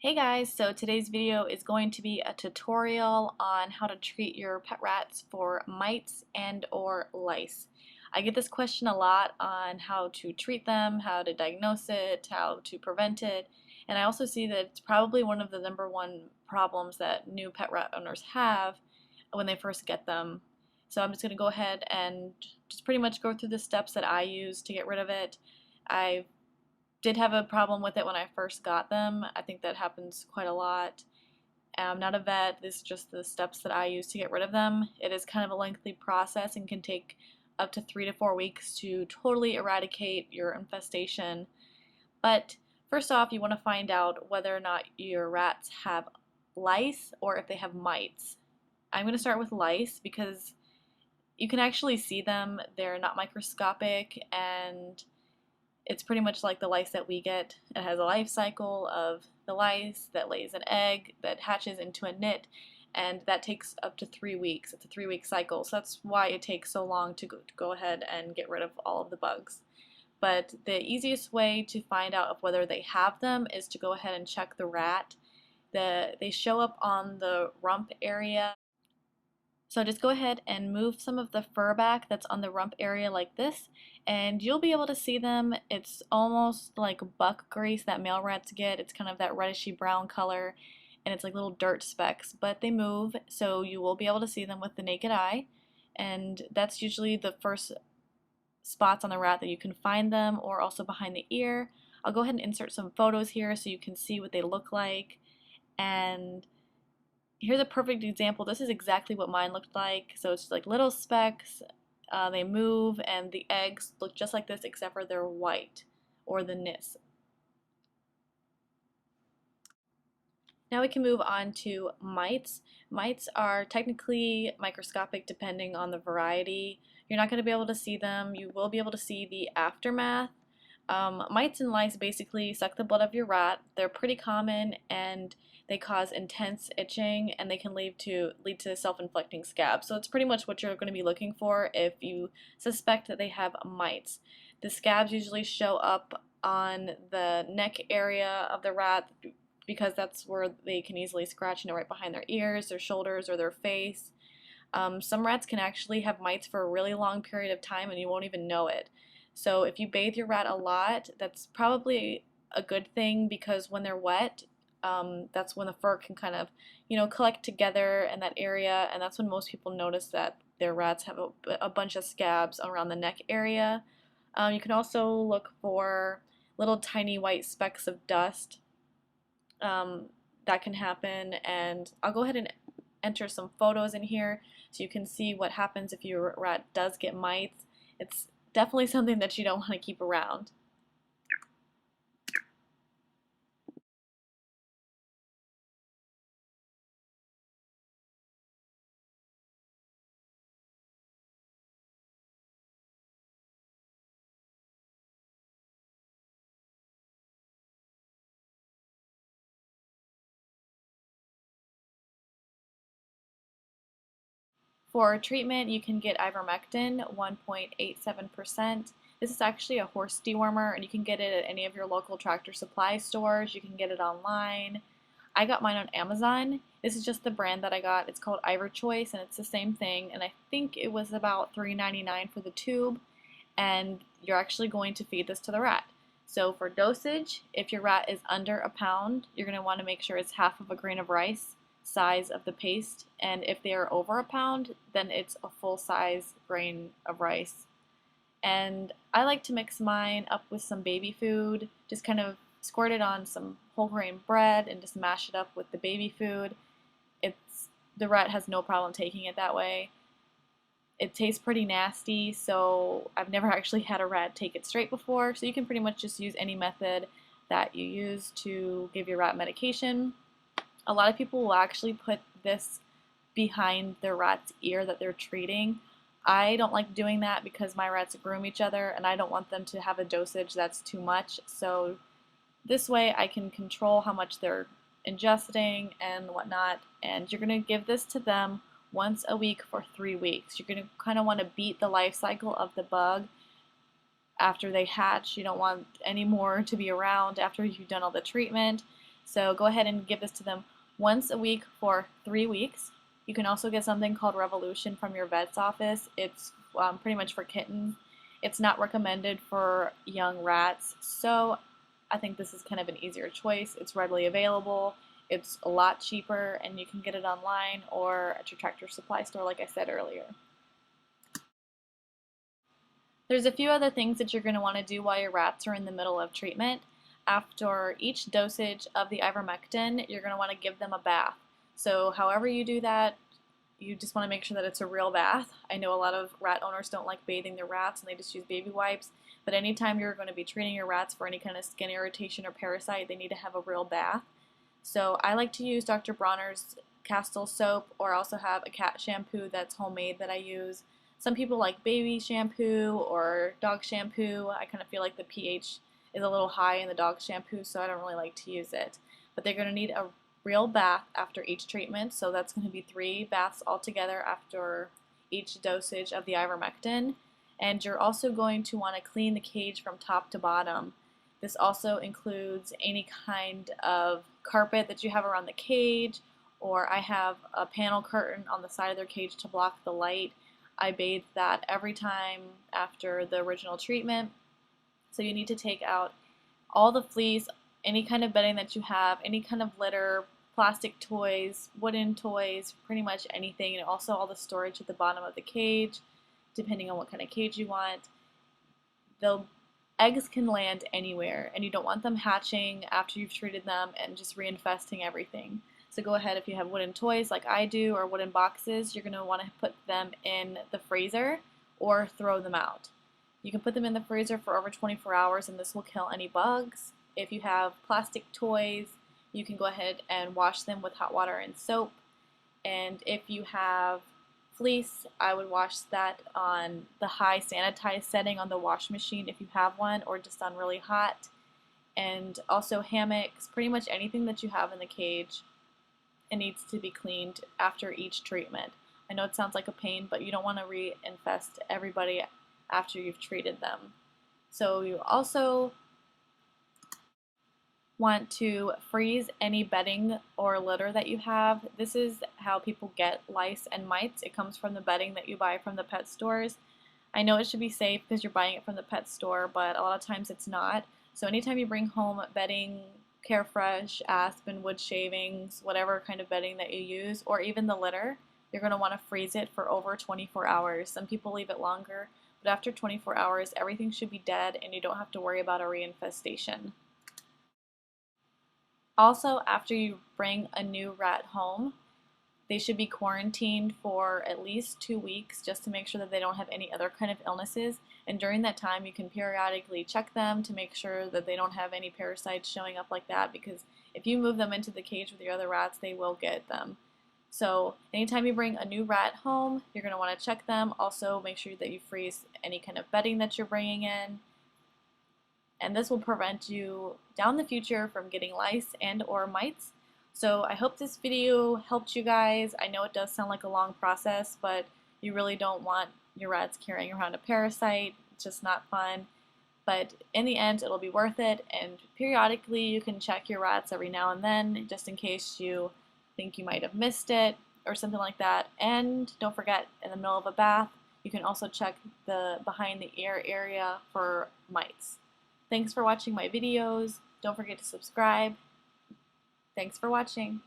Hey guys, so today's video is going to be a tutorial on how to treat your pet rats for mites and or lice. I get this question a lot on how to treat them, how to diagnose it, how to prevent it, and I also see that it's probably one of the number one problems that new pet rat owners have when they first get them. So I'm just going to go ahead and just pretty much go through the steps that I use to get rid of it. I did have a problem with it when I first got them. I think that happens quite a lot. I'm not a vet. This is just the steps that I use to get rid of them. It is kind of a lengthy process and can take up to 3 to 4 weeks to totally eradicate your infestation. But first off, you want to find out whether or not your rats have lice or if they have mites. I'm going to start with lice because you can actually see them. They're not microscopic, and it's pretty much like the lice that we get. It has a life cycle of the lice that lays an egg that hatches into a nit, and that takes up to 3 weeks. It's a 3-week cycle, so that's why it takes so long to go ahead and get rid of all of the bugs. But the easiest way to find out of whether they have them is to go ahead and check the rat. They show up on the rump area. So just go ahead and move some of the fur back that's on the rump area like this, and you'll be able to see them. It's almost like buck grease that male rats get. It's kind of that redishy brown color, and it's like little dirt specks, but they move, so you will be able to see them with the naked eye, and that's usually the first spots on the rat that you can find them, or also behind the ear. I'll go ahead and insert some photos here so you can see what they look like, and here's a perfect example. This is exactly what mine looked like. So it's like little specks, they move, and the eggs look just like this except for they're white, or the nits. Now we can move on to mites. Mites are technically microscopic depending on the variety. You're not going to be able to see them. You will be able to see the aftermath. Mites and lice basically suck the blood of your rat. They're pretty common, and they cause intense itching, and they can lead to self-inflicting scabs. So it's pretty much what you're going to be looking for if you suspect that they have mites. The scabs usually show up on the neck area of the rat because that's where they can easily scratch, right behind their ears, their shoulders, or their face. Some rats can actually have mites for a really long period of time and you won't even know it. So if you bathe your rat a lot, that's probably a good thing, because when they're wet, that's when the fur can kind of, collect together in that area, and that's when most people notice that their rats have a bunch of scabs around the neck area. You can also look for little tiny white specks of dust. That can happen, and I'll go ahead and enter some photos in here so you can see what happens if your rat does get mites. It's definitely something that you don't want to keep around. For treatment, you can get ivermectin, 1.87%. This is actually a horse dewormer, and you can get it at any of your local Tractor Supply stores. You can get it online. I got mine on Amazon. This is just the brand that I got. It's called IverChoice, and it's the same thing, and I think it was about $3.99 for the tube, and you're actually going to feed this to the rat. So for dosage, if your rat is under a pound, you're going to want to make sure it's half of a grain of rice size of the paste, and if they are over a pound, then it's a full size grain of rice. And I like to mix mine up with some baby food, just kind of squirt it on some whole grain bread and just mash it up with the baby food. The rat has no problem taking it that way. It tastes pretty nasty, so I've never actually had a rat take it straight before, so you can pretty much just use any method that you use to give your rat medication. A lot of people will actually put this behind their rat's ear that they're treating. I don't like doing that because my rats groom each other and I don't want them to have a dosage that's too much. So this way I can control how much they're ingesting and whatnot. And you're going to give this to them once a week for 3 weeks. You're going to kind of want to beat the life cycle of the bug after they hatch. You don't want any more to be around after you've done all the treatment. So go ahead and give this to them once a week for 3 weeks. You can also get something called Revolution from your vet's office. It's pretty much for kittens. It's not recommended for young rats, so I think this is kind of an easier choice. It's readily available, it's a lot cheaper, and you can get it online or at your Tractor Supply store like I said earlier. There's a few other things that you're going to want to do while your rats are in the middle of treatment. After each dosage of the ivermectin, you're going to want to give them a bath. So however you do that, you just want to make sure that it's a real bath. I know a lot of rat owners don't like bathing their rats and they just use baby wipes, but anytime you're going to be treating your rats for any kind of skin irritation or parasite, they need to have a real bath. So I like to use Dr. Bronner's Castile soap, or I also have a cat shampoo that's homemade that I use. Some people like baby shampoo or dog shampoo. I kind of feel like the pH is a little high in the dog shampoo, so I don't really like to use it. But they're going to need a real bath after each treatment, so that's going to be 3 baths altogether after each dosage of the ivermectin. And you're also going to want to clean the cage from top to bottom. This also includes any kind of carpet that you have around the cage, or I have a panel curtain on the side of their cage to block the light. I bathe that every time after the original treatment. So you need to take out all the fleece, any kind of bedding that you have, any kind of litter, plastic toys, wooden toys, pretty much anything, and also all the storage at the bottom of the cage, depending on what kind of cage you want. The eggs can land anywhere, and you don't want them hatching after you've treated them and just reinfesting everything. So go ahead, if you have wooden toys like I do or wooden boxes, you're going to want to put them in the freezer or throw them out. You can put them in the freezer for over 24 hours and this will kill any bugs. If you have plastic toys, you can go ahead and wash them with hot water and soap. And if you have fleece, I would wash that on the high sanitized setting on the wash machine if you have one, or just on really hot. And also hammocks, pretty much anything that you have in the cage, it needs to be cleaned after each treatment. I know it sounds like a pain, but you don't want to reinfest everybody after you've treated them. So you also want to freeze any bedding or litter that you have. This is how people get lice and mites. It comes from the bedding that you buy from the pet stores. I know it should be safe because you're buying it from the pet store, but a lot of times it's not. So anytime you bring home bedding, Carefresh, Aspen, wood shavings, whatever kind of bedding that you use, or even the litter, you're going to want to freeze it for over 24 hours. Some people leave it longer, but after 24 hours, everything should be dead and you don't have to worry about a reinfestation. Also, after you bring a new rat home, they should be quarantined for at least 2 weeks just to make sure that they don't have any other kind of illnesses. And during that time, you can periodically check them to make sure that they don't have any parasites showing up like that, because if you move them into the cage with your other rats, they will get them. So anytime you bring a new rat home, you're going to want to check them. Also, make sure that you freeze any kind of bedding that you're bringing in. And this will prevent you down the future from getting lice and or mites. So I hope this video helped you guys. I know it does sound like a long process, but you really don't want your rats carrying around a parasite. It's just not fun. But in the end, it'll be worth it. And periodically, you can check your rats every now and then, just in case you think you might have missed it or something like that. And don't forget, in the middle of a bath, you can also check the behind the ear area for mites. Thanks for watching my videos. Don't forget to subscribe. Thanks for watching.